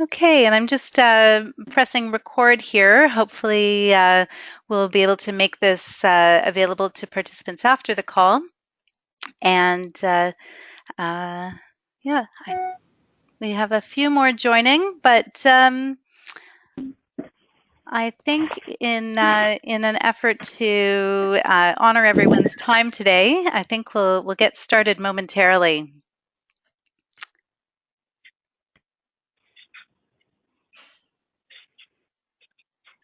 Okay, and I'm just pressing record here. Hopefully, we'll be able to make this available to participants after the call. And uh, yeah, we have a few more joining, but I think in an effort to honor everyone's time today, I think we'll get started momentarily.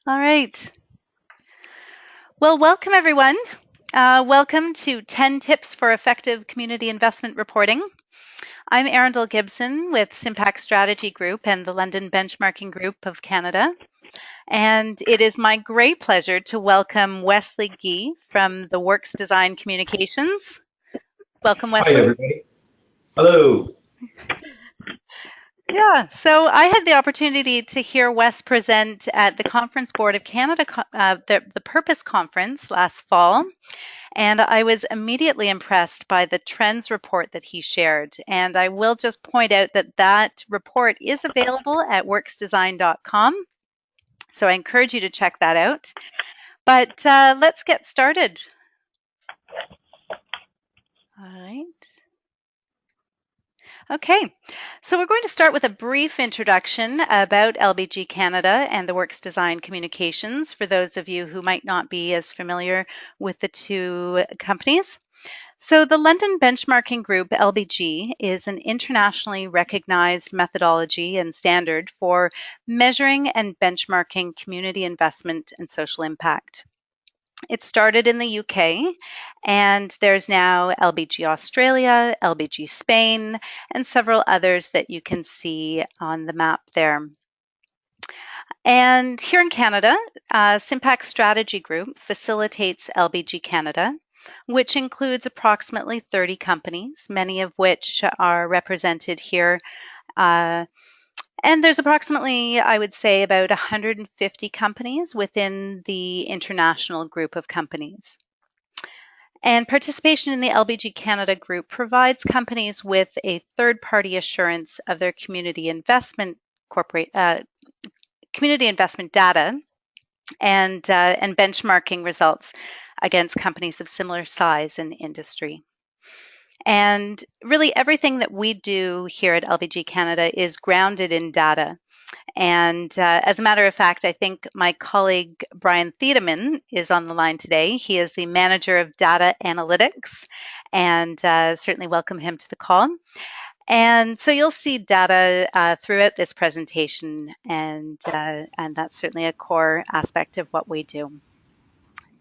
All right. Well, welcome everyone. Welcome to 10 Tips for Effective Community Investment Reporting. I'm Arundel Gibson with Simpac Strategy Group and the London Benchmarking Group of Canada. And it is my great pleasure to welcome Wesley Gee from the Works Design Communications. Welcome, Hi, Wesley. everybody. Hello. Yeah, so I had the opportunity to hear Wes present at the Conference Board of Canada, the Purpose Conference last fall. And I was immediately impressed by the trends report that he shared. And I will just point out that that report is available at worksdesign.com. So I encourage you to check that out. But let's get started. All right. Okay, so we're going to start with a brief introduction about LBG Canada and the Works Design Communications for those of you who might not be as familiar with the two companies. So the London Benchmarking Group, LBG, is an internationally recognized methodology and standard for measuring and benchmarking community investment and social impact. It started in the UK, and there's now LBG Australia, LBG Spain, and several others that you can see on the map there. And here in Canada, Simpac Strategy Group facilitates LBG Canada, which includes approximately 30 companies, many of which are represented here. And there's approximately, I would say, about 150 companies within the international group of companies. And participation in the LBG Canada group provides companies with a third-party assurance of their community investment data and benchmarking results against companies of similar size and industry. And really everything that we do here at LBG Canada is grounded in data. And as a matter of fact, I think my colleague Brian Thiedemann is on the line today. He is the manager of data analytics, and certainly welcome him to the call. And so you'll see data throughout this presentation, and that's certainly a core aspect of what we do.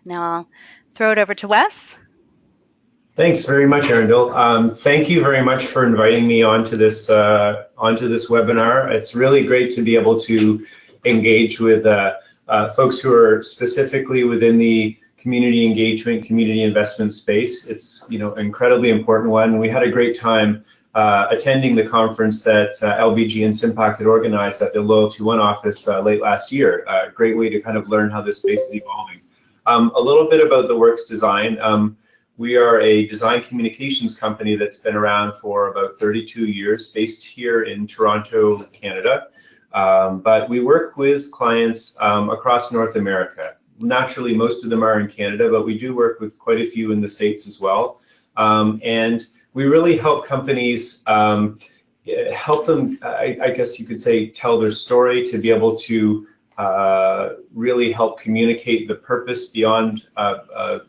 Now I'll throw it over to Wes. Thanks very much, Arundel. Thank you very much for inviting me onto this webinar. It's really great to be able to engage with folks who are specifically within the community engagement, community investment space. It's an incredibly important one. We had a great time attending the conference that LBG and Simpac had organized at the Loyalty One office late last year. A great way to kind of learn how this space is evolving. A little bit about the Works Design. We are a design communications company that's been around for about 32 years, based here in Toronto, Canada. But we work with clients across North America. Naturally, most of them are in Canada, but we do work with quite a few in the States as well. And we really help companies, help them, I guess you could say, tell their story, to be able to really help communicate the purpose beyond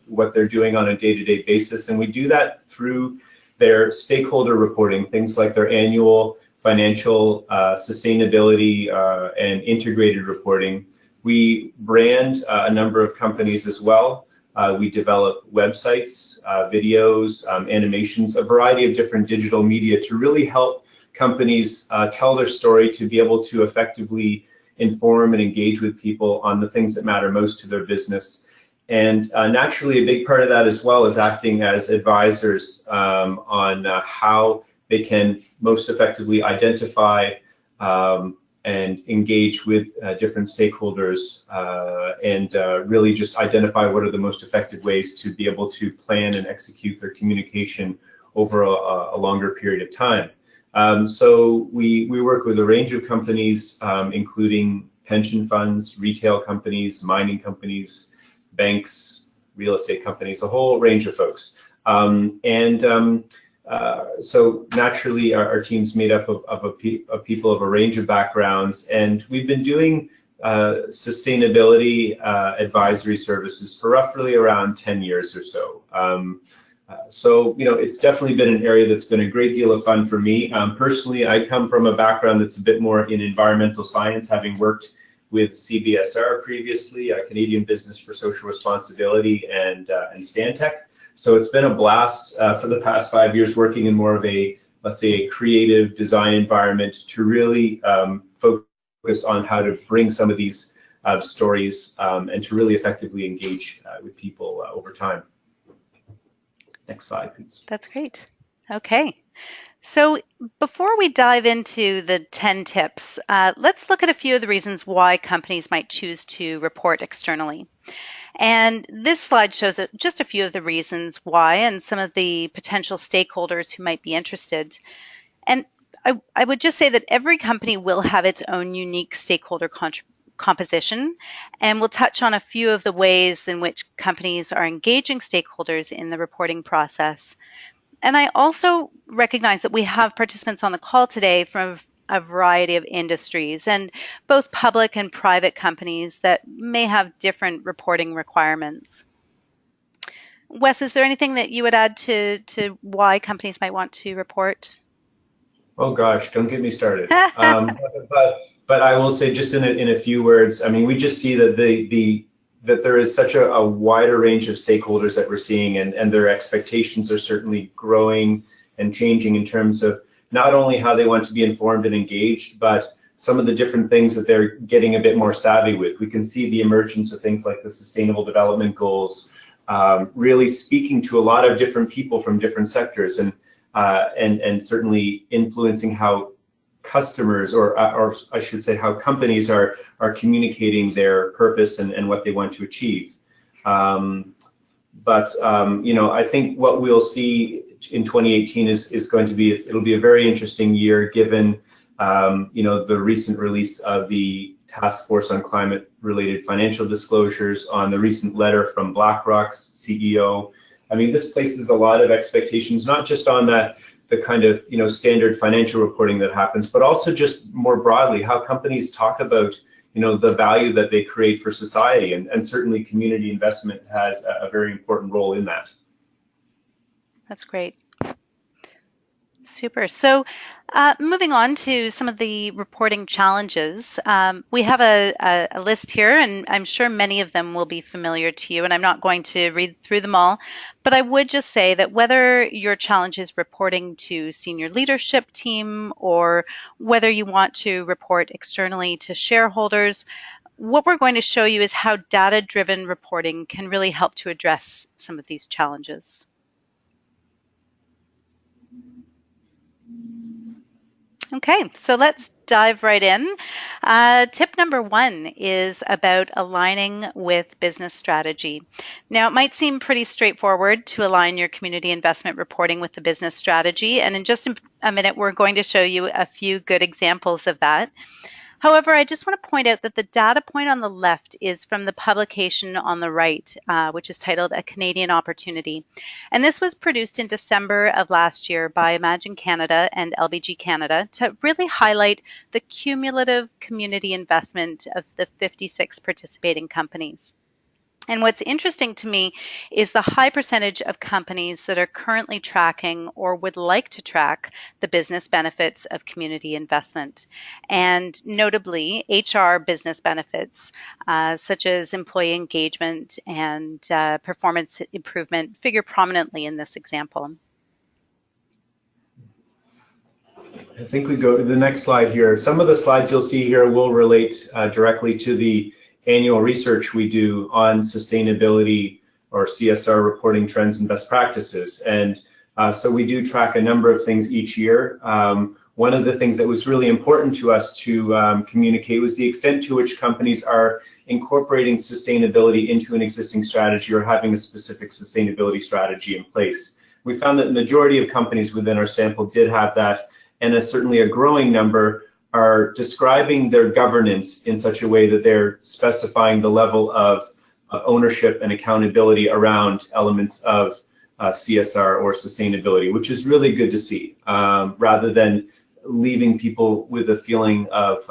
what they're doing on a day-to-day basis. And we do that through their stakeholder reporting, things like their annual financial sustainability and integrated reporting. We brand a number of companies as well. We develop websites, videos, animations, a variety of different digital media to really help companies tell their story, to be able to effectively inform and engage with people on the things that matter most to their business. And naturally, a big part of that as well is acting as advisors on how they can most effectively identify and engage with different stakeholders and really just identify what are the most effective ways to be able to plan and execute their communication over a longer period of time. So we work with a range of companies, including pension funds, retail companies, mining companies, banks, real estate companies, a whole range of folks. So naturally, our team's made up of people of a range of backgrounds, and we've been doing sustainability advisory services for roughly around 10 years or so. So, it's definitely been an area that's been a great deal of fun for me. Personally, I come from a background that's a bit more in environmental science, having worked with CBSR previously, Canadian Business for Social Responsibility, and Stantec. So it's been a blast for the past 5 years working in more of a, let's say, a creative design environment to really focus on how to bring some of these stories and to really effectively engage with people over time. Next slide, please. That's great. Okay. So before we dive into the 10 tips, let's look at a few of the reasons why companies might choose to report externally. And this slide shows just a few of the reasons why and some of the potential stakeholders who might be interested. And I would just say that every company will have its own unique stakeholder composition, and we'll touch on a few of the ways in which companies are engaging stakeholders in the reporting process. And I also recognize that we have participants on the call today from a variety of industries, and both public and private companies that may have different reporting requirements. Wes, is there anything that you would add to why companies might want to report? Oh gosh, don't get me started. But I will say just in a few words, I mean, we just see that that there is such a wider range of stakeholders that we're seeing, and their expectations are certainly growing and changing in terms of not only how they want to be informed and engaged, but some of the different things that they're getting a bit more savvy with. We can see the emergence of things like the Sustainable Development Goals, really speaking to a lot of different people from different sectors, and certainly influencing how customers, or I should say, how companies are communicating their purpose and what they want to achieve. I think what we'll see in 2018 is going to be, it'll be a very interesting year given the recent release of the Task Force on Climate-Related Financial Disclosures, on the recent letter from BlackRock's CEO. I mean, this places a lot of expectations, not just on the kind of standard financial reporting that happens, but also just more broadly how companies talk about the value that they create for society, and certainly community investment has a very important role in that. That's great. Super. So moving on to some of the reporting challenges, we have a list here, and I'm sure many of them will be familiar to you, and I'm not going to read through them all, but I would just say that whether your challenge is reporting to senior leadership team or whether you want to report externally to shareholders, what we're going to show you is how data-driven reporting can really help to address some of these challenges. Okay, so let's dive right in. Tip number 1 is about aligning with business strategy. Now, it might seem pretty straightforward to align your community investment reporting with the business strategy, and in just a minute, we're going to show you a few good examples of that. However, I just want to point out that the data point on the left is from the publication on the right, which is titled A Canadian Opportunity. And this was produced in December of last year by Imagine Canada and LBG Canada to really highlight the cumulative community investment of the 56 participating companies. And what's interesting to me is the high percentage of companies that are currently tracking or would like to track the business benefits of community investment. And notably, HR business benefits, such as employee engagement and performance improvement, figure prominently in this example. I think we go to the next slide here. Some of the slides you'll see here will relate directly to the annual research we do on sustainability or CSR reporting trends and best practices. And so we do track a number of things each year. One of the things that was really important to us to communicate was the extent to which companies are incorporating sustainability into an existing strategy or having a specific sustainability strategy in place. We found that the majority of companies within our sample did have that, and certainly a growing number, are describing their governance in such a way that they're specifying the level of ownership and accountability around elements of CSR or sustainability, which is really good to see, rather than leaving people with a feeling of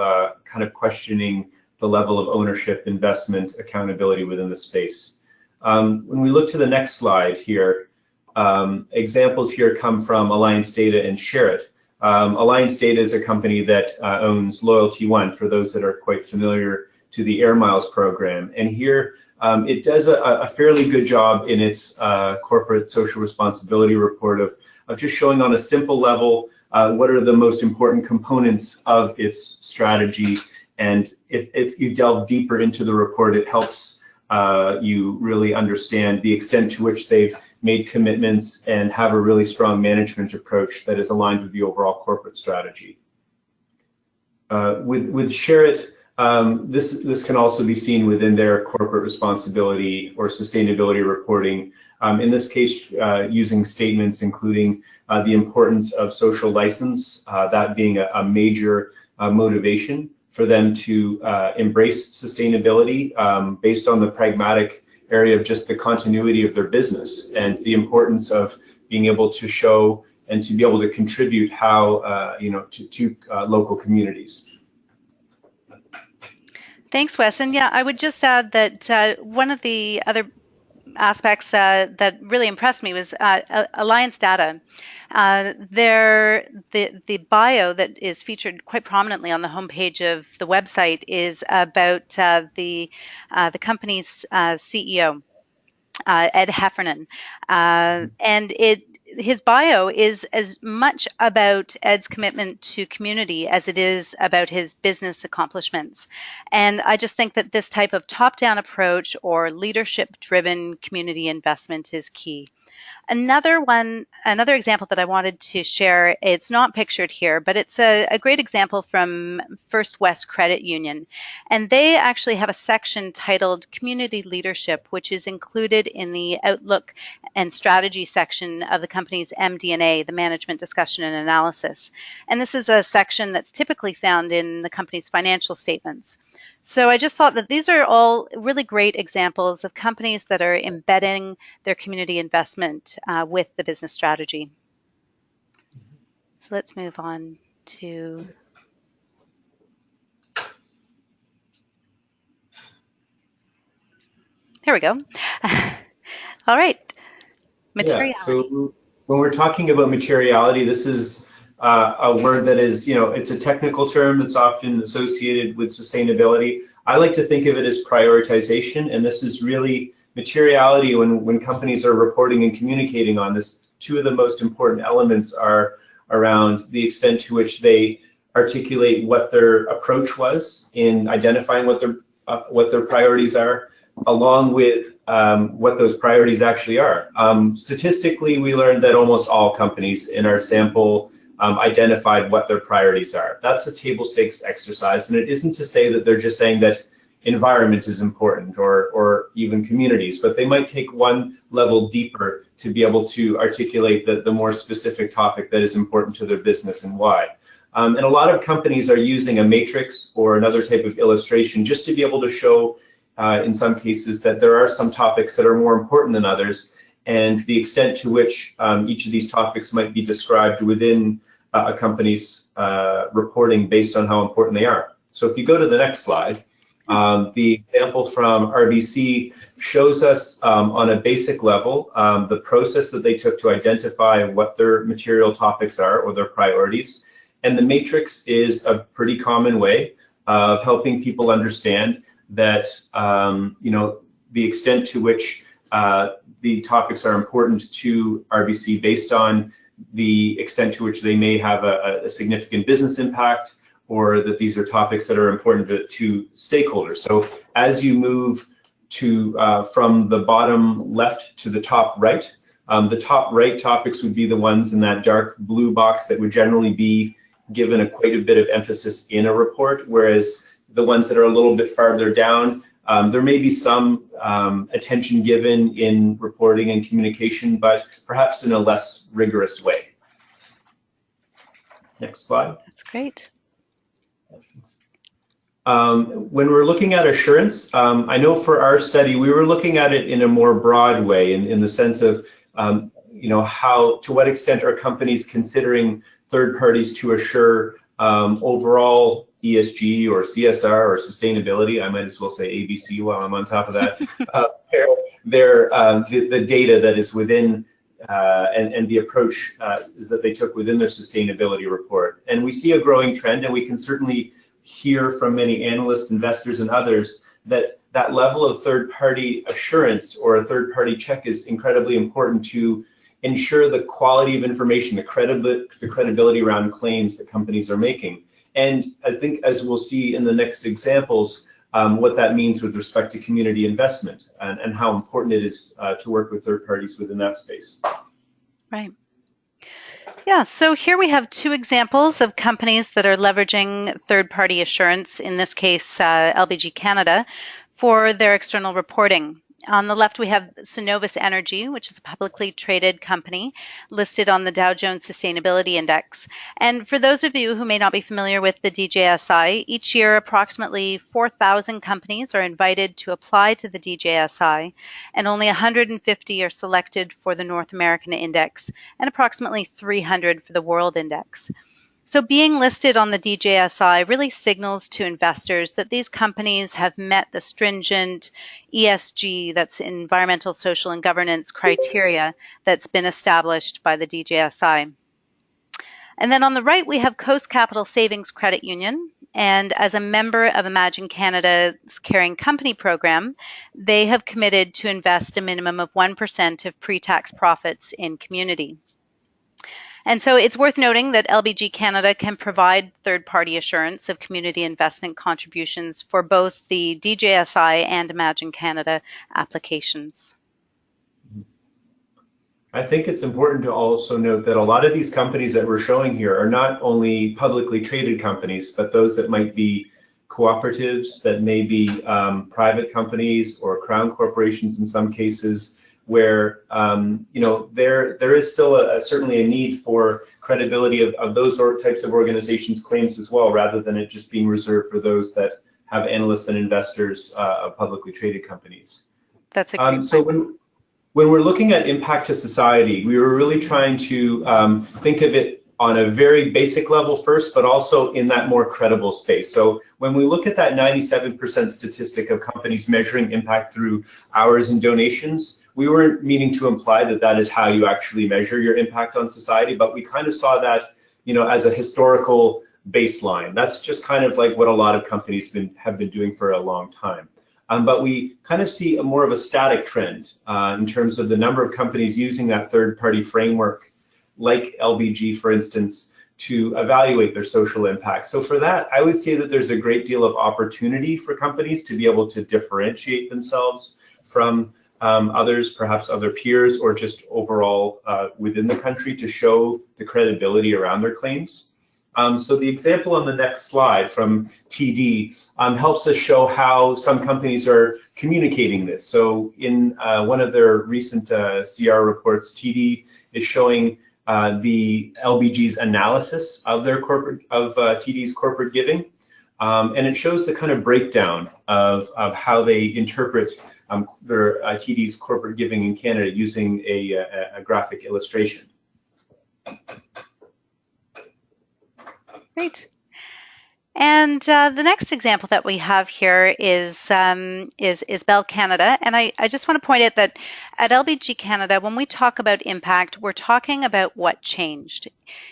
kind of questioning the level of ownership, investment, accountability within the space. When we look to the next slide here, examples here come from Alliance Data and Share It. Alliance Data is a company that owns Loyalty One, for those that are quite familiar to the Air Miles program. And here it does a fairly good job in its corporate social responsibility report of just showing on a simple level what are the most important components of its strategy. And if you delve deeper into the report, it helps you really understand the extent to which they've made commitments and have a really strong management approach that is aligned with the overall corporate strategy. With Share It, this can also be seen within their corporate responsibility or sustainability reporting. In this case, using statements including the importance of social license, that being a major motivation for them to embrace sustainability based on the pragmatic area of just the continuity of their business and the importance of being able to show and to be able to contribute how, to local communities. Thanks, Wes. And yeah, I would just add that one of the other aspects that really impressed me was Alliance Data. The bio that is featured quite prominently on the homepage of the website is about the company's CEO, Ed Heffernan, and his bio is as much about Ed's commitment to community as it is about his business accomplishments. And I just think that this type of top-down approach or leadership-driven community investment is key. Another example that I wanted to share, it's not pictured here, but it's a great example from First West Credit Union. And they actually have a section titled Community Leadership, which is included in the Outlook and Strategy section of the company's MD&A, the Management Discussion and Analysis. And this is a section that's typically found in the company's financial statements. So I just thought that these are all really great examples of companies that are embedding their community investment with the business strategy. So let's move on to, there we go. All right, materiality. Yeah, so when we're talking about materiality, this is a word that is, it's a technical term that's often associated with sustainability. I like to think of it as prioritization, and this is really materiality. When companies are reporting and communicating on this, two of the most important elements are around the extent to which they articulate what their approach was in identifying what their priorities are, along with what those priorities actually are. Statistically, we learned that almost all companies in our sample identified what their priorities are. That's a table stakes exercise, and it isn't to say that they're just saying that environment is important or even communities, but they might take one level deeper to be able to articulate the more specific topic that is important to their business and why. And a lot of companies are using a matrix or another type of illustration just to be able to show, in some cases, that there are some topics that are more important than others, and the extent to which each of these topics might be described within a company's reporting based on how important they are. So if you go to the next slide, the example from RBC shows us on a basic level the process that they took to identify what their material topics are or their priorities. And the matrix is a pretty common way of helping people understand that the extent to which the topics are important to RBC based on the extent to which they may have a significant business impact, or that these are topics that are important to stakeholders. So as you move to from the bottom left to the top right topics would be the ones in that dark blue box that would generally be given quite a bit of emphasis in a report, whereas the ones that are a little bit farther down, there may be some attention given in reporting and communication, but perhaps in a less rigorous way. Next slide. That's great. When we're looking at assurance, I know for our study, we were looking at it in a more broad way in the sense of, how, to what extent are companies considering third parties to assure overall ESG or CSR or sustainability. I might as well say ABC while I'm on top of that. The data that is within and the approach is that they took within their sustainability report. And we see a growing trend, and we can certainly hear from many analysts, investors, and others that that level of third-party assurance or a third-party check is incredibly important to ensure the quality of information, the credibility around claims that companies are making. And I think, as we'll see in the next examples, what that means with respect to community investment and how important it is to work with third parties within that space. Right. Yeah, so here we have two examples of companies that are leveraging third-party assurance, in this case, LBG Canada, for their external reporting. On the left, we have Cenovus Energy, which is a publicly traded company listed on the Dow Jones Sustainability Index. And for those of you who may not be familiar with the DJSI, each year approximately 4,000 companies are invited to apply to the DJSI, and only 150 are selected for the North American Index, and approximately 300 for the World Index. So being listed on the DJSI really signals to investors that these companies have met the stringent ESG, that's environmental, social, and governance criteria that's been established by the DJSI. And then on the right, we have Coast Capital Savings Credit Union. And as a member of Imagine Canada's Caring Company program, they have committed to invest a minimum of 1% of pre-tax profits in community. And so it's worth noting that LBG Canada can provide third-party assurance of community investment contributions for both the DJSI and Imagine Canada applications. I think it's important to also note that a lot of these companies that we're showing here are not only publicly traded companies, but those that might be cooperatives, that may be private companies or crown corporations in some cases, where there is still certainly a need for credibility of those types of organizations' claims as well, rather than it just being reserved for those that have analysts and investors of publicly traded companies. That's a great so point. when we're looking at impact to society, we were really trying to think of it on a very basic level first, but also in that more credible space. So when we look at that 97% statistic of companies measuring impact through hours and donations, we weren't meaning to imply that that is how you actually measure your impact on society, but we kind of saw that, as a historical baseline. That's just kind of like what a lot of companies have been doing for a long time. But we kind of see more of a static trend in terms of the number of companies using that third-party framework, like LBG, for instance, to evaluate their social impact. So for that, I would say that there's a great deal of opportunity for companies to be able to differentiate themselves from others, perhaps other peers, or just overall within the country to show the credibility around their claims. So the example on the next slide from TD helps us show how some companies are communicating this. So in one of their recent CR reports, TD is showing the LBG's analysis of their TD's corporate giving, and it shows the kind of breakdown of how they interpret their TD's corporate giving in Canada using a graphic illustration. Great. And the next example that we have here is Bell Canada. And I just want to point out that at LBG Canada, when we talk about impact, we're talking about what changed.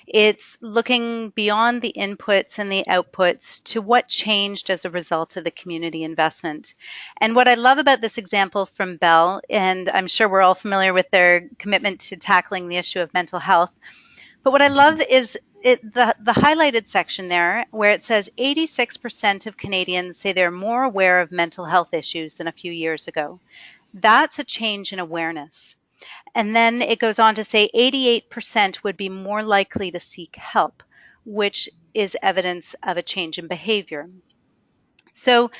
It's looking beyond the inputs and the outputs to what changed as a result of the community investment. And what I love about this example from Bell, and I'm sure we're all familiar with their commitment to tackling the issue of mental health, but what I love is the highlighted section there where it says 86% of Canadians say they're more aware of mental health issues than a few years ago. That's a change in awareness. And then it goes on to say 88% would be more likely to seek help, which is evidence of a change in behavior. So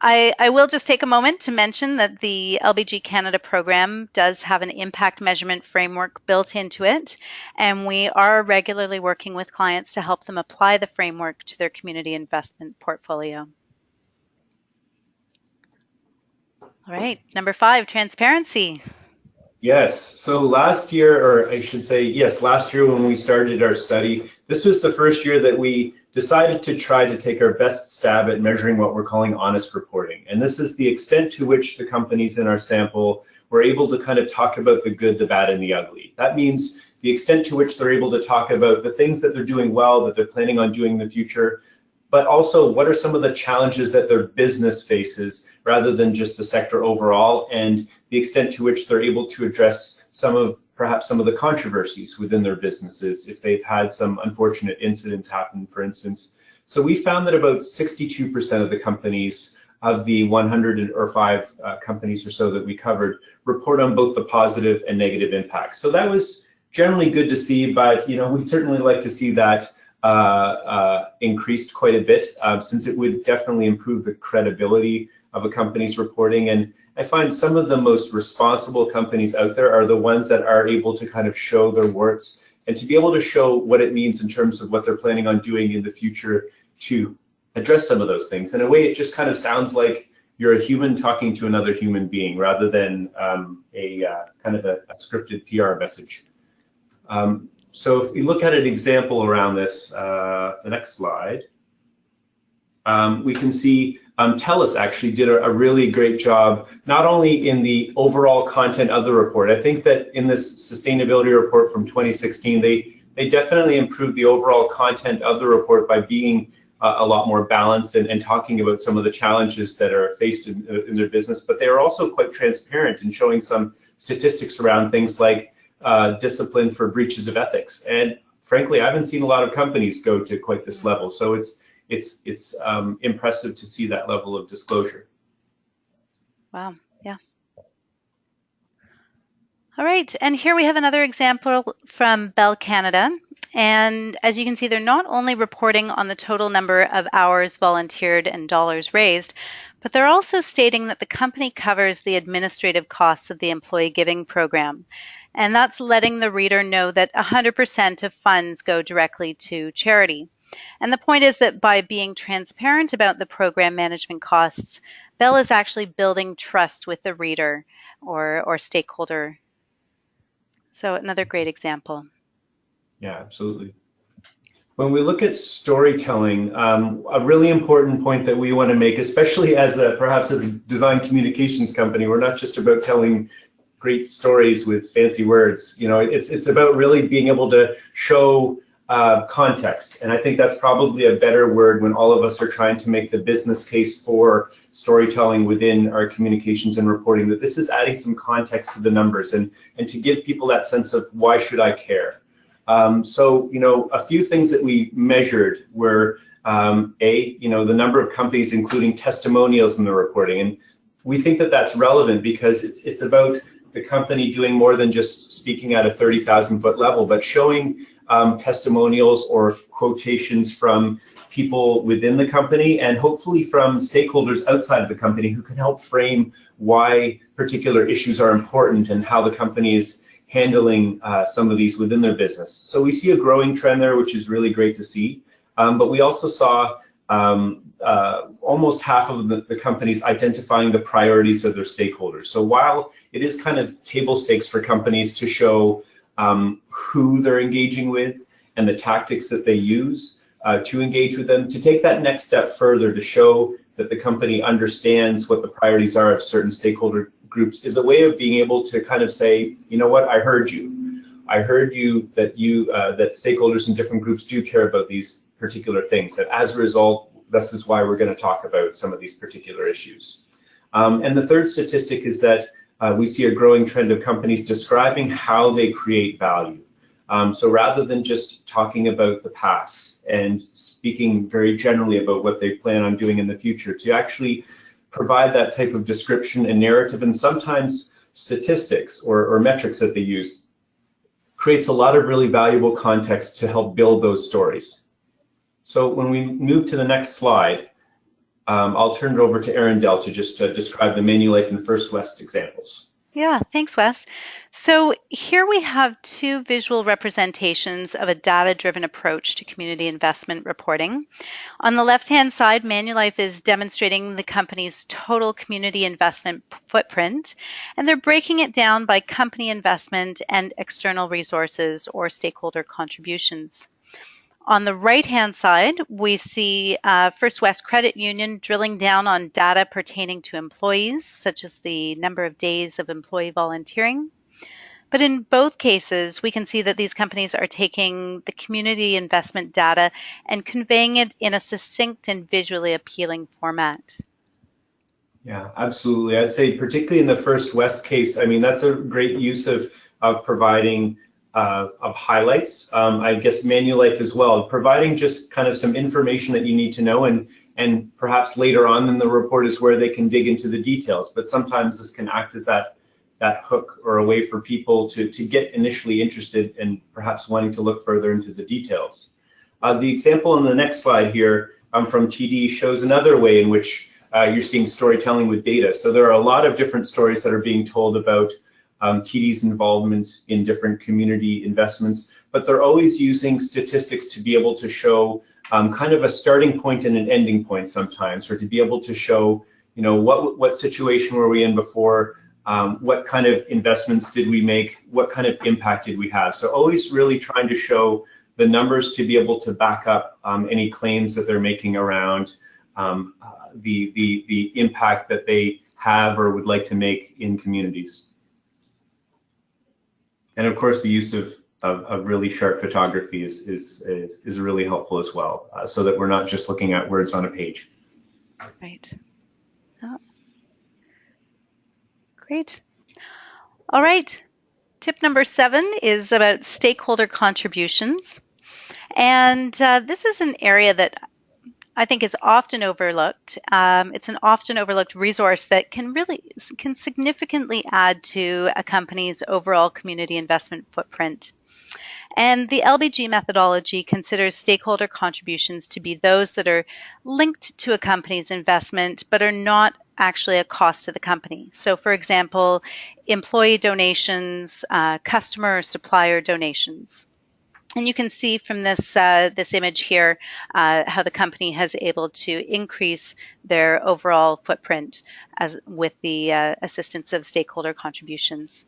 I will just take a moment to mention that the LBG Canada program does have an impact measurement framework built into it, and we are regularly working with clients to help them apply the framework to their community investment portfolio. All right, number 5, transparency. Yes. So last year, or I should say, yes, last year when we started our study, this was the first year that we decided to try to take our best stab at measuring what we're calling honest reporting. And this is the extent to which the companies in our sample were able to kind of talk about the good, the bad, and the ugly. That means the extent to which they're able to talk about the things that they're doing well, that they're planning on doing in the future, but also what are some of the challenges that their business faces rather than just the sector overall, and the extent to which they're able to address perhaps some of the controversies within their businesses if they've had some unfortunate incidents happen, for instance. So we found that about 62% of the companies of the 105 companies or so that we covered report on both the positive and negative impacts. So that was generally good to see, but we'd certainly like to see that increased quite a bit, since it would definitely improve the credibility of a company's reporting. And I find some of the most responsible companies out there are the ones that are able to kind of show their warts and to be able to show what it means in terms of what they're planning on doing in the future to address some of those things. In a way, it just kind of sounds like you're a human talking to another human being rather than kind of a scripted PR message. So if we look at an example around this, the next slide, we can see TELUS actually did a really great job, not only in the overall content of the report. I think that in this sustainability report from 2016, they definitely improved the overall content of the report by being a lot more balanced and talking about some of the challenges that are faced in their business. But they are also quite transparent in showing some statistics around things like discipline for breaches of ethics. And frankly, I haven't seen a lot of companies go to quite this level. So it's impressive to see that level of disclosure. Wow, yeah. All right, and here we have another example from Bell Canada. And as you can see, they're not only reporting on the total number of hours volunteered and dollars raised, but they're also stating that the company covers the administrative costs of the employee giving program. And that's letting the reader know that 100% of funds go directly to charity. And the point is that by being transparent about the program management costs, Bell is actually building trust with the reader or stakeholder. So another great example. Yeah, absolutely. When we look at storytelling, a really important point that we want to make, especially perhaps as a design communications company, we're not just about telling great stories with fancy words. It's about really being able to show context. And I think that's probably a better word when all of us are trying to make the business case for storytelling within our communications and reporting, that this is adding some context to the numbers and to give people that sense of why should I care. So, a few things that we measured were, the number of companies including testimonials in the reporting. And we think that that's relevant because it's about the company doing more than just speaking at a 30,000-foot level, but showing testimonials or quotations from people within the company and hopefully from stakeholders outside of the company who can help frame why particular issues are important and how the company is handling some of these within their business. So we see a growing trend there, which is really great to see. But we also saw almost half of the companies identifying the priorities of their stakeholders. So while it is kind of table stakes for companies to show who they're engaging with and the tactics that they use to engage with them, to take that next step further to show that the company understands what the priorities are of certain stakeholder groups is a way of being able to kind of say, you know what, I heard you. I heard you that stakeholders in different groups do care about these particular things. And as a result, this is why we're going to talk about some of these particular issues. And the third statistic is that we see a growing trend of companies describing how they create value. So rather than just talking about the past and speaking very generally about what they plan on doing in the future, to actually provide that type of description and narrative, and sometimes statistics or metrics that they use, creates a lot of really valuable context to help build those stories. So when we move to the next slide, I'll turn it over to Arundel to just describe the Manulife and First West examples. Yeah, thanks, Wes. So here we have two visual representations of a data-driven approach to community investment reporting. On the left-hand side, Manulife is demonstrating the company's total community investment footprint, and they're breaking it down by company investment and external resources or stakeholder contributions. On the right-hand side, we see First West Credit Union drilling down on data pertaining to employees, such as the number of days of employee volunteering. But in both cases, we can see that these companies are taking the community investment data and conveying it in a succinct and visually appealing format. Yeah, absolutely. I'd say particularly in the First West case, I mean, that's a great use of providing of highlights. I guess Manulife as well, providing just kind of some information that you need to know, and perhaps later on in the report is where they can dig into the details. But sometimes this can act as that hook or a way for people to get initially interested and perhaps wanting to look further into the details. The example on the next slide here from TD shows another way in which you're seeing storytelling with data. So there are a lot of different stories that are being told about TD's involvement in different community investments, but they're always using statistics to be able to show kind of a starting point and an ending point sometimes, or to be able to show, you know, what situation were we in before, what kind of investments did we make, what kind of impact did we have. So always really trying to show the numbers to be able to back up any claims that they're making around the impact that they have or would like to make in communities. And of course, the use of really sharp photography is really helpful as well, so that we're not just looking at words on a page. Right. Oh. Great. All right. Tip number 7 is about stakeholder contributions. And this is an area that I think is often overlooked. It's an often overlooked resource that can significantly add to a company's overall community investment footprint. And the LBG methodology considers stakeholder contributions to be those that are linked to a company's investment but are not actually a cost to the company. So for example, employee donations, customer or supplier donations. And you can see from this image here how the company has able to increase their overall footprint with the assistance of stakeholder contributions.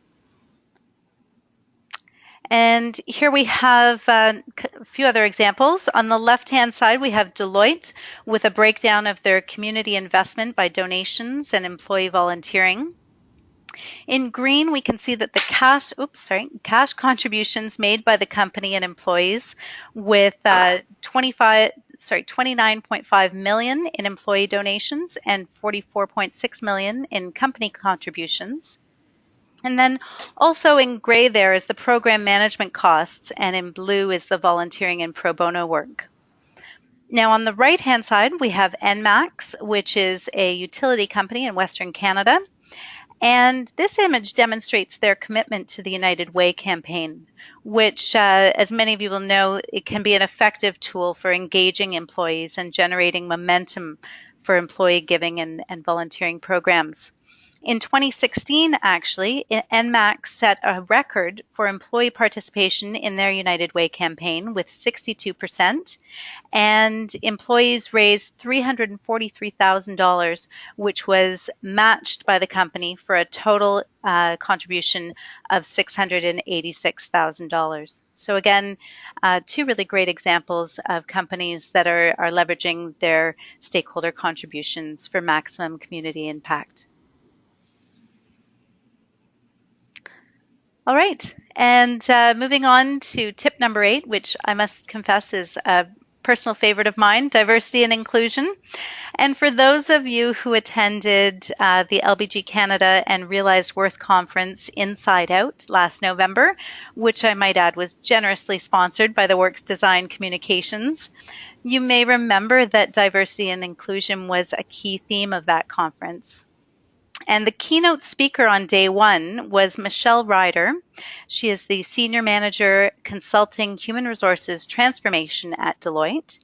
And here we have a few other examples. On the left-hand side, we have Deloitte with a breakdown of their community investment by donations and employee volunteering. In green, we can see that the cash contributions made by the company and employees with 29.5 million in employee donations and 44.6 million in company contributions. And then also in gray there is the program management costs, and in blue is the volunteering and pro bono work. Now on the right-hand side, we have NMAX, which is a utility company in Western Canada. And this image demonstrates their commitment to the United Way campaign, which, as many of you will know, it can be an effective tool for engaging employees and generating momentum for employee giving and volunteering programs. In 2016, actually, NMAX set a record for employee participation in their United Way campaign with 62%, and employees raised $343,000, which was matched by the company for a total contribution of $686,000. So again, two really great examples of companies that are leveraging their stakeholder contributions for maximum community impact. All right, and moving on to tip number 8, which I must confess is a personal favorite of mine, diversity and inclusion. And for those of you who attended the LBG Canada and Realized Worth Conference Inside Out last November, which I might add was generously sponsored by the Works Design Communications, you may remember that diversity and inclusion was a key theme of that conference. And the keynote speaker on day 1 was Michelle Ryder. She is the Senior Manager Consulting Human Resources Transformation at Deloitte.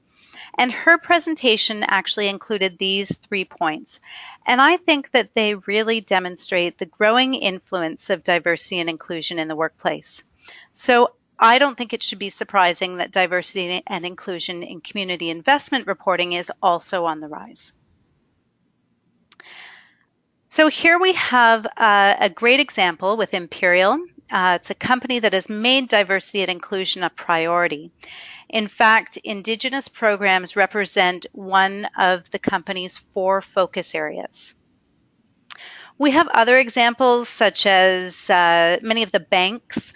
And her presentation actually included these 3 points. And I think that they really demonstrate the growing influence of diversity and inclusion in the workplace. So I don't think it should be surprising that diversity and inclusion in community investment reporting is also on the rise. So here we have a great example with Imperial. It's a company that has made diversity and inclusion a priority. In fact, Indigenous programs represent one of the company's 4 focus areas. We have other examples such as many of the banks,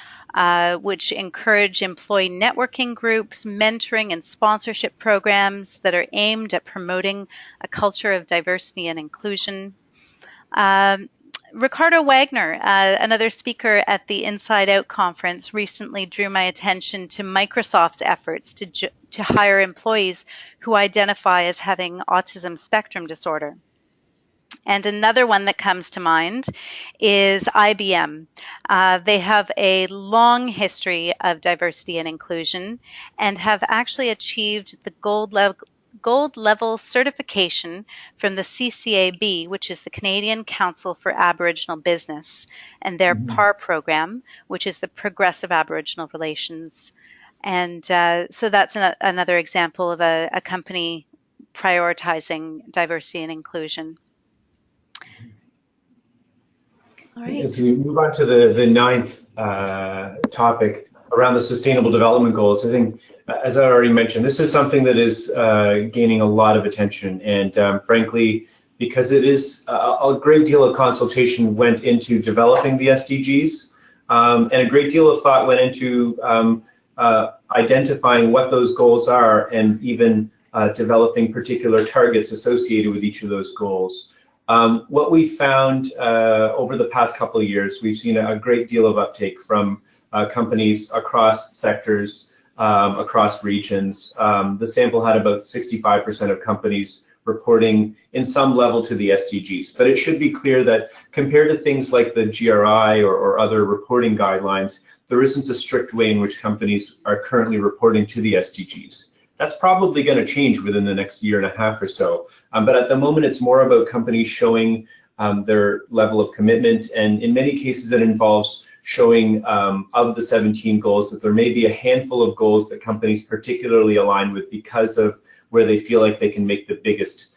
which encourage employee networking groups, mentoring and sponsorship programs that are aimed at promoting a culture of diversity and inclusion. Ricardo Wagner, another speaker at the Inside Out conference, recently drew my attention to Microsoft's efforts to hire employees who identify as having autism spectrum disorder. And another one that comes to mind is IBM. They have a long history of diversity and inclusion and have actually achieved the gold level certification from the CCAB, which is the Canadian Council for Aboriginal Business, and their PAR program, which is the Progressive Aboriginal Relations. And so that's another example of a company prioritizing diversity and inclusion. All right. As we move on to the ninth topic around the Sustainable Development Goals, I think, as I already mentioned, this is something that is gaining a lot of attention, and frankly, because it is a great deal of consultation went into developing the SDGs, and a great deal of thought went into identifying what those goals are and even developing particular targets associated with each of those goals. What we found over the past couple of years, we've seen a great deal of uptake from companies across sectors, across regions. The sample had about 65% of companies reporting in some level to the SDGs. But it should be clear that compared to things like the GRI or other reporting guidelines, there isn't a strict way in which companies are currently reporting to the SDGs. That's probably going to change within the next year and a half or so. But at the moment, it's more about companies showing their level of commitment. And in many cases, it involves showing of the 17 goals that there may be a handful of goals that companies particularly align with because of where they feel like they can make the biggest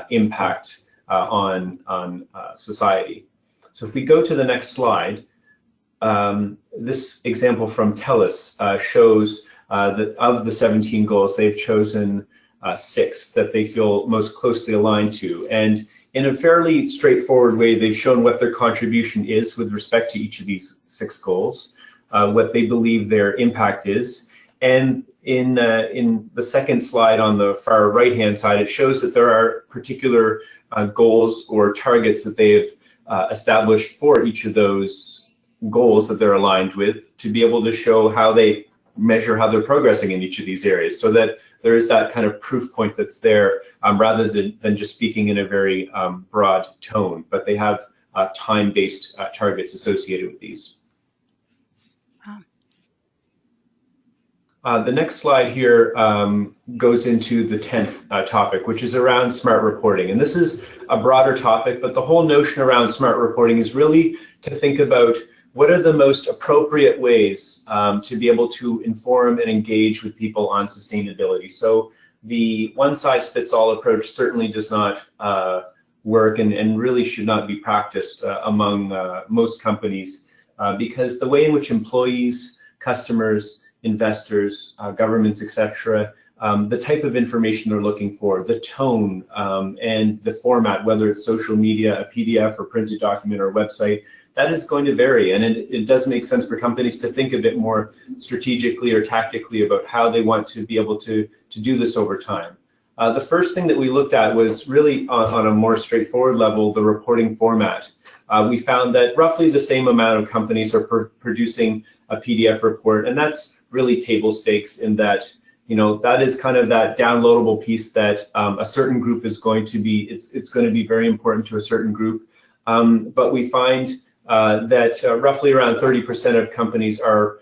impact on society. So if we go to the next slide, this example from TELUS shows that of the 17 goals, they've chosen 6 that they feel most closely aligned to. And in a fairly straightforward way, they've shown what their contribution is with respect to each of these 6 goals, what they believe their impact is. And in the second slide on the far right-hand side, it shows that there are particular goals or targets that they've established for each of those goals that they're aligned with to be able to show how they measure how they're progressing in each of these areas, so that there is that kind of proof point that's there, rather than just speaking in a very broad tone, but they have time-based targets associated with these. The next slide here goes into the 10th topic, which is around smart reporting. And this is a broader topic, but the whole notion around smart reporting is really to think about what are the most appropriate ways to be able to inform and engage with people on sustainability. So the one-size-fits-all approach certainly does not work and really should not be practiced among most companies, because the way in which employees, customers, investors, governments, etc., the type of information they're looking for, the tone and the format, whether it's social media, a PDF or printed document or website, that is going to vary. And it does make sense for companies to think a bit more strategically or tactically about how they want to be able to do this over time. The first thing that we looked at was really on a more straightforward level, the reporting format. We found that roughly the same amount of companies are producing a PDF report, and that's really table stakes in that, you know, that is kind of that downloadable piece that a certain group is going to be, it's going to be very important to a certain group. But we find that roughly around 30% of companies are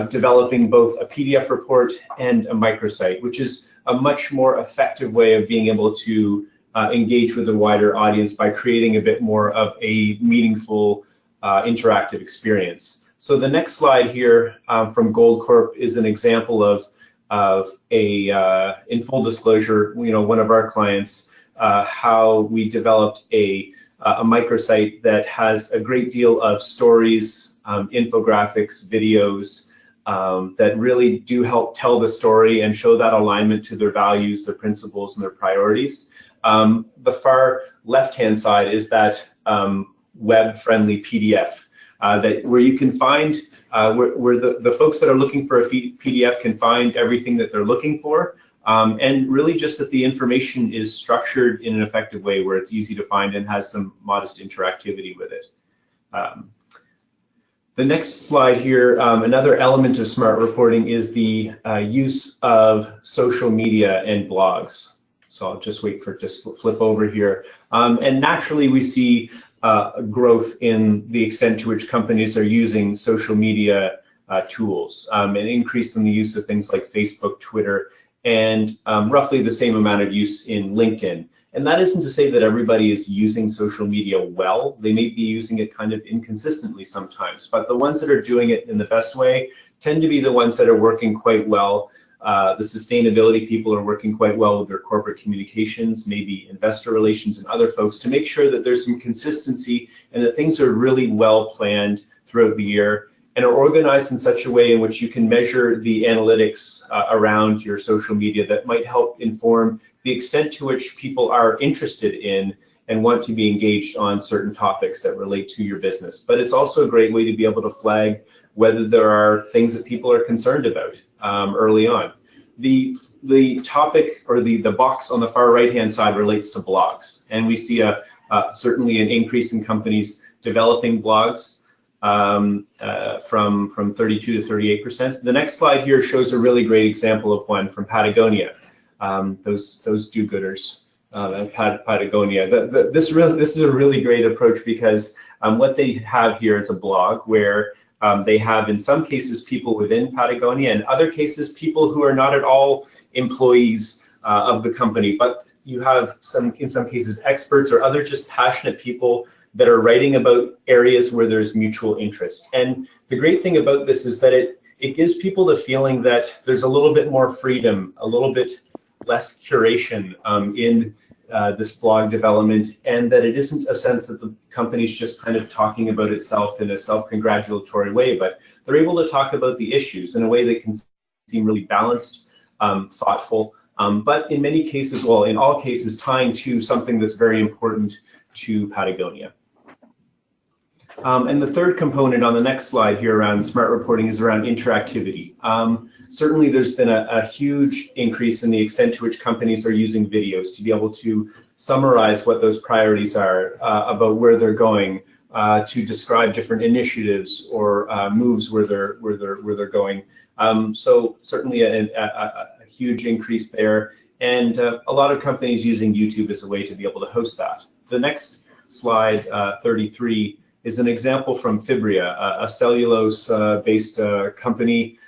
developing both a PDF report and a microsite, which is a much more effective way of being able to engage with a wider audience by creating a bit more of a meaningful interactive experience. So the next slide here from Goldcorp is an example of in full disclosure, one of our clients, how we developed a microsite that has a great deal of stories, infographics, videos that really do help tell the story and show that alignment to their values, their principles, and their priorities. The far left-hand side is that web-friendly PDF where you can find, where the folks that are looking for a PDF can find everything that they're looking for, and really just that the information is structured in an effective way where it's easy to find and has some modest interactivity with it. The next slide here, another element of smart reporting is the use of social media and blogs. So I'll just wait for it to flip over here. And naturally we see growth in the extent to which companies are using social media tools, an increase in the use of things like Facebook, Twitter, and roughly the same amount of use in LinkedIn. And that isn't to say that everybody is using social media well. They may be using it kind of inconsistently sometimes, but the ones that are doing it in the best way tend to be the ones that are working quite well. The sustainability people are working quite well with their corporate communications, maybe investor relations and other folks, to make sure that there's some consistency and that things are really well planned throughout the year and are organized in such a way in which you can measure the analytics around your social media that might help inform the extent to which people are interested in and want to be engaged on certain topics that relate to your business. But it's also a great way to be able to flag whether there are things that people are concerned about early on. The topic or the box on the far right-hand side relates to blogs, and we see certainly an increase in companies developing blogs from 32 to 38%. The next slide here shows a really great example of one from Patagonia. Those do-gooders at Patagonia. This is a really great approach because what they have here is a blog where they have, in some cases, people within Patagonia, and other cases, people who are not at all employees of the company, but you have in some cases, experts or other just passionate people that are writing about areas where there's mutual interest. And the great thing about this is that it gives people the feeling that there's a little bit more freedom, a little bit less curation in this blog development, and that it isn't a sense that the company's just kind of talking about itself in a self-congratulatory way, but they're able to talk about the issues in a way that can seem really balanced, thoughtful, but in many cases, well, in all cases, tying to something that's very important to Patagonia. And the third component on the next slide here around smart reporting is around interactivity. Certainly there's been a huge increase in the extent to which companies are using videos to be able to summarize what those priorities are about where they're going, to describe different initiatives or moves where they're going. So certainly a huge increase there, and a lot of companies using YouTube as a way to be able to host that. The next slide, 33, is an example from Fibria, a cellulose-based company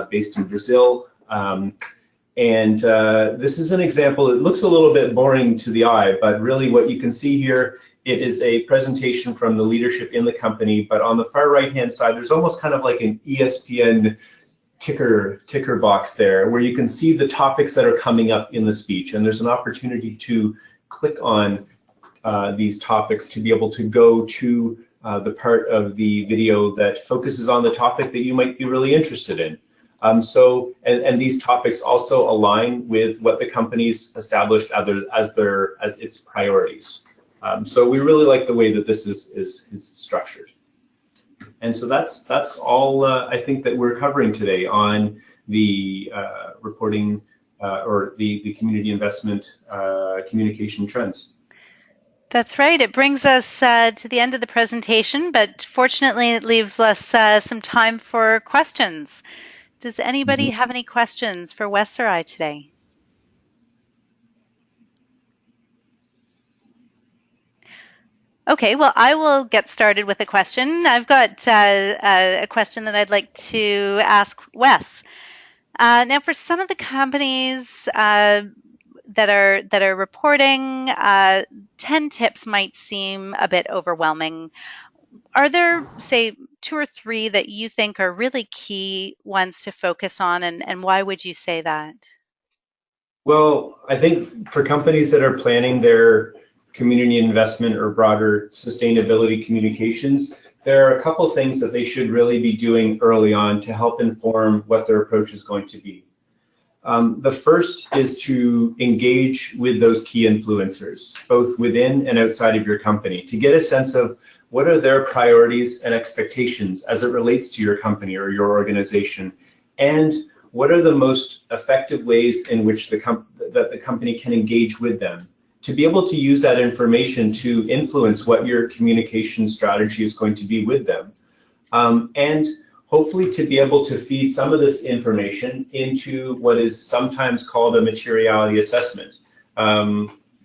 based in Brazil. And this is an example. It looks a little bit boring to the eye, but really what you can see here, it is a presentation from the leadership in the company. But on the far right-hand side, there's almost kind of like an ESPN ticker box there, where you can see the topics that are coming up in the speech. And there's an opportunity to click on these topics to be able to go to the part of the video that focuses on the topic that you might be really interested in. And these topics also align with what the company's established as its priorities. So we really like the way that this is structured. And so that's all I think that we're covering today on the reporting or the community investment communication trends. That's right. It brings us to the end of the presentation, but fortunately it leaves us some time for questions. Does anybody have any questions for Wes or I today? Okay, well, I will get started with a question. I've got a question that I'd like to ask Wes. Now, for some of the companies that are reporting, 10 tips might seem a bit overwhelming. Are there, say, two or three that you think are really key ones to focus on, and why would you say that? Well, I think for companies that are planning their community investment or broader sustainability communications, there are a couple things that they should really be doing early on to help inform what their approach is going to be. The first is to engage with those key influencers, both within and outside of your company, to get a sense of what are their priorities and expectations as it relates to your company or your organization, and what are the most effective ways in which the company can engage with them, to be able to use that information to influence what your communication strategy is going to be with them. And hopefully to be able to feed some of this information into what is sometimes called a materiality assessment.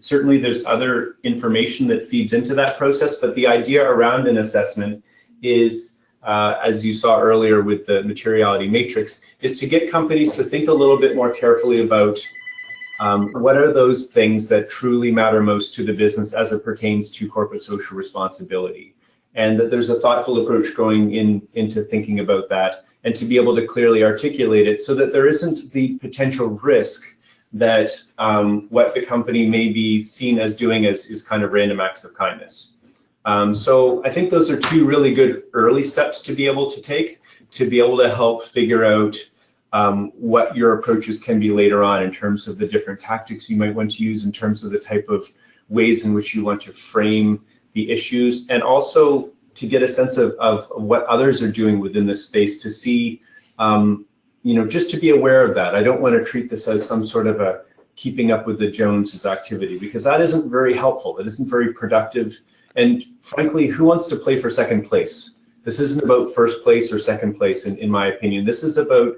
Certainly there's other information that feeds into that process, but the idea around an assessment is, as you saw earlier with the materiality matrix, is to get companies to think a little bit more carefully about what are those things that truly matter most to the business as it pertains to corporate social responsibility. And that there's a thoughtful approach going into thinking about that, and to be able to clearly articulate it so that there isn't the potential risk that what the company may be seen as doing is kind of random acts of kindness. So I think those are two really good early steps to be able to take, to be able to help figure out what your approaches can be later on in terms of the different tactics you might want to use, in terms of the type of ways in which you want to frame the issues, and also to get a sense of what others are doing within this space, to see, just to be aware of that. I don't want to treat this as some sort of a keeping up with the Joneses activity, because that isn't very helpful. It isn't very productive. And frankly, who wants to play for second place? This isn't about first place or second place, in my opinion. This is about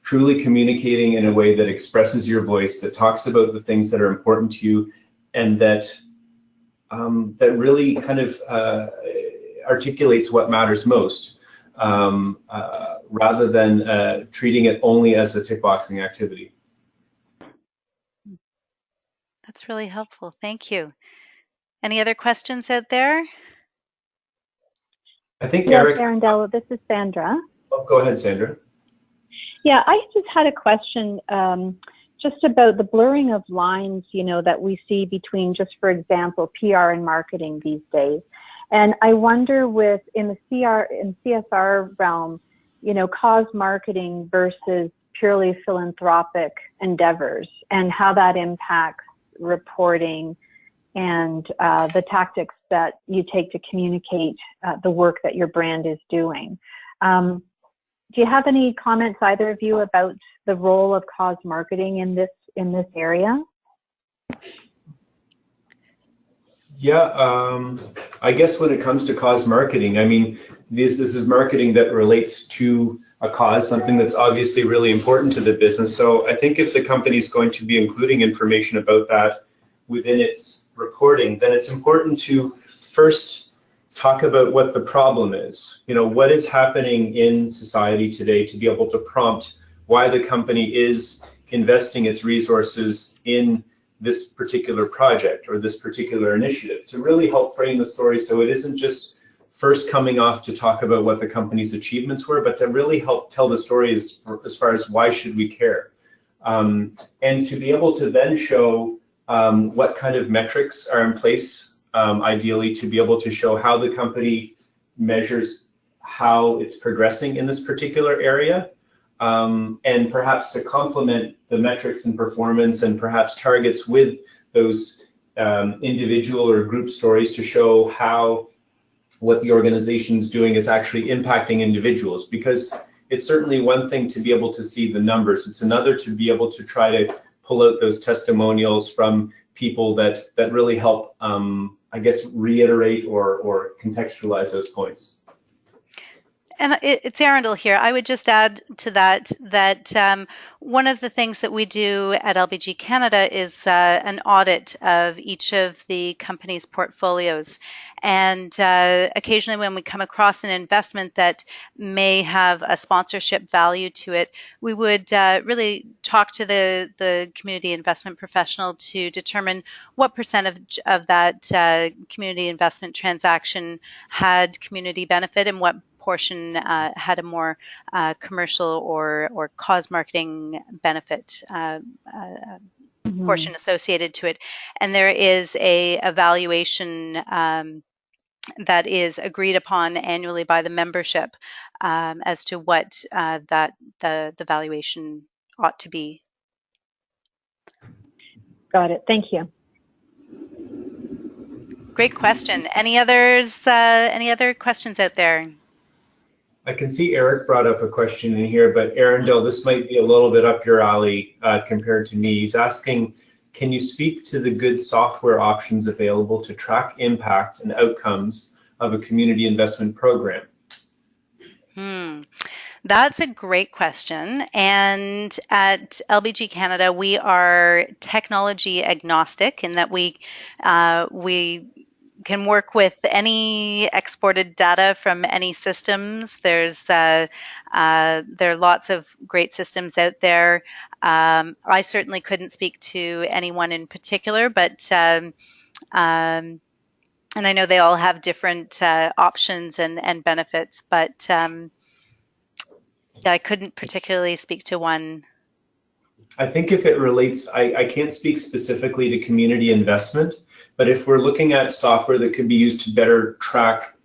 truly communicating in a way that expresses your voice, that talks about the things that are important to you, and that really kind of articulates what matters most, rather than treating it only as a tick boxing activity. That's really helpful. Thank you. Any other questions out there? I think yes, Eric. Arundel, this is Sandra. Oh, go ahead, Sandra. Yeah, I just had a question just about the blurring of lines, that we see between, just for example, PR and marketing these days. And I wonder in the CSR realm, cause marketing versus purely philanthropic endeavors, and how that impacts reporting and the tactics that you take to communicate the work that your brand is doing. Do you have any comments, either of you, about the role of cause marketing in this area? Yeah, I guess when it comes to cause marketing, I mean, this is marketing that relates to a cause, something that's obviously really important to the business. So I think if the company is going to be including information about that within its reporting, then it's important to first talk about what the problem is. What is happening in society today, to be able to prompt why the company is investing its resources in this particular project or this particular initiative, to really help frame the story, so it isn't just first coming off to talk about what the company's achievements were, but to really help tell the story as far as why should we care, and to be able to then show what kind of metrics are in place, ideally to be able to show how the company measures how it's progressing in this particular area, and perhaps to complement the metrics and performance and perhaps targets with those individual or group stories, to show how what the organization is doing is actually impacting individuals. Because it's certainly one thing to be able to see the numbers, it's another to be able to try to pull out those testimonials from people that really help, I guess, reiterate or contextualize those points. And it's Arundel here. I would just add to that one of the things that we do at LBG Canada is an audit of each of the company's portfolios. And occasionally, when we come across an investment that may have a sponsorship value to it, we would really talk to the community investment professional to determine what percentage of that community investment transaction had community benefit and what portion had a more commercial or cause marketing benefit portion associated to it. And there is a evaluation that is agreed upon annually by the membership as to what that the valuation ought to be. Got it. Thank you. Great question. Any others? Any other questions out there? I can see Eric brought up a question in here, but Arundel, this might be a little bit up your alley compared to me. He's asking, can you speak to the good software options available to track impact and outcomes of a community investment program? That's a great question. And at LBG Canada, we are technology agnostic in that we can work with any exported data from any systems. There are lots of great systems out there. I certainly couldn't speak to anyone in particular, but and I know they all have different options and benefits, but I couldn't particularly speak to one. I think if it relates, I can't speak specifically to community investment, but if we're looking at software that could be used to better track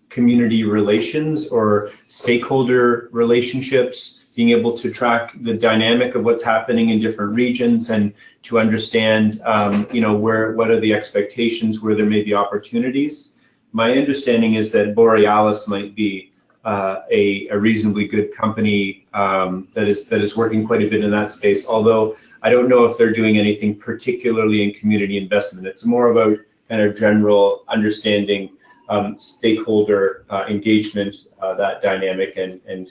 community relations or stakeholder relationships, being able to track the dynamic of what's happening in different regions and to understand, what are the expectations, where there may be opportunities. My understanding is that Borealis might be a reasonably good company that is working quite a bit in that space, although I don't know if they're doing anything particularly in community investment. It's more about kind of general understanding stakeholder engagement, that dynamic, and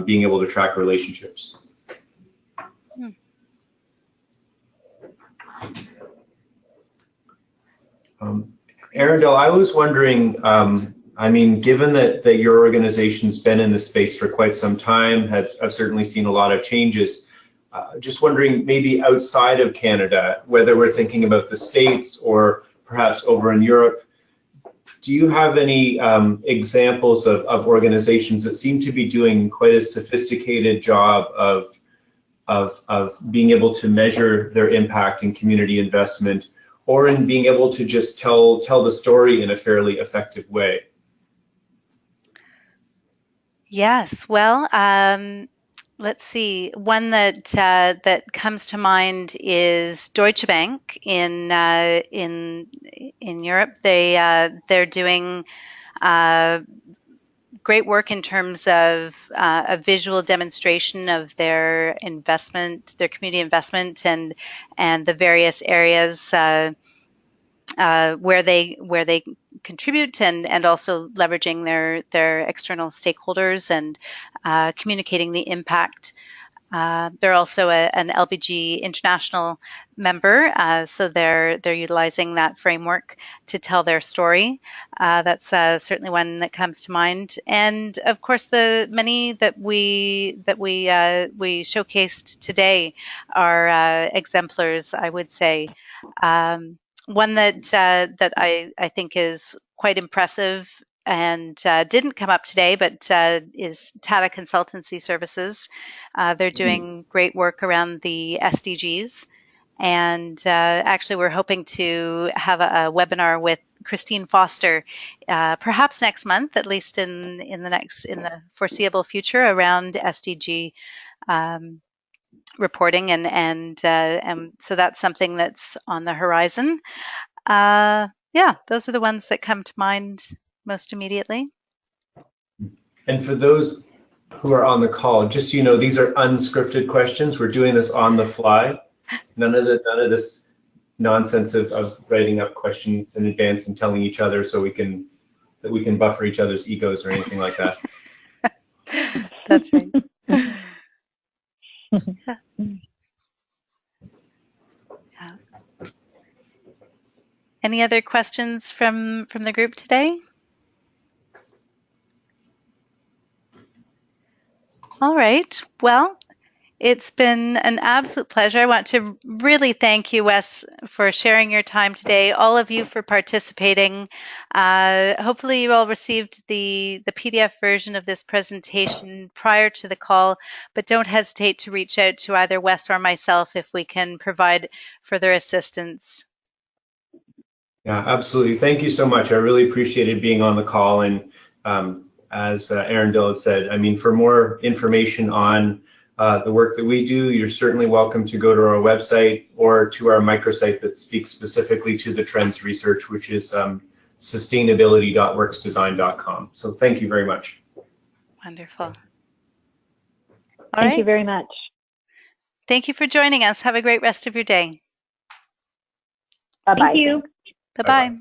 being able to track relationships. Arundel, I was wondering, given that your organization's been in this space for quite some time, I've certainly seen a lot of changes. Just wondering, maybe outside of Canada, whether we're thinking about the States or perhaps over in Europe, do you have any examples of organizations that seem to be doing quite a sophisticated job of being able to measure their impact in community investment, or in being able to just tell the story in a fairly effective way? Yes, well, let's see. One that comes to mind is Deutsche Bank in Europe. They're doing great work in terms of a visual demonstration of their investment, their community investment, and the various areas where they contribute, and also leveraging their external stakeholders and communicating the impact. They're also an LBG international member, so they're utilizing that framework to tell their story. That's certainly one that comes to mind, and of course the many that we showcased today are exemplars, I would say. One that I think is quite impressive and didn't come up today, but is Tata Consultancy Services. They're doing great work around the SDGs, and actually we're hoping to have a webinar with Christine Foster, perhaps next month, at least in the foreseeable future, around SDG reporting, and so that's something that's on the horizon. Yeah, those are the ones that come to mind most immediately. And for those who are on the call, just so you know, these are unscripted questions. We're doing this on the fly. None of this nonsense of writing up questions in advance and telling each other so that we can buffer each other's egos or anything like that. That's right. Yeah. Any other questions from the group today? All right. Well, it's been an absolute pleasure. I want to really thank you, Wes, for sharing your time today, all of you for participating. Hopefully you all received the PDF version of this presentation prior to the call, but don't hesitate to reach out to either Wes or myself if we can provide further assistance. Yeah, absolutely. Thank you so much. I really appreciated being on the call. And as Aaron Dill said, I mean, for more information on the work that we do, you're certainly welcome to go to our website or to our microsite that speaks specifically to the trends research, which is sustainability.worksdesign.com. So thank you very much. Wonderful. All Thank right. you very much. Thank you for joining us. Have a great rest of your day. Bye-bye. Thank you. Bye-bye.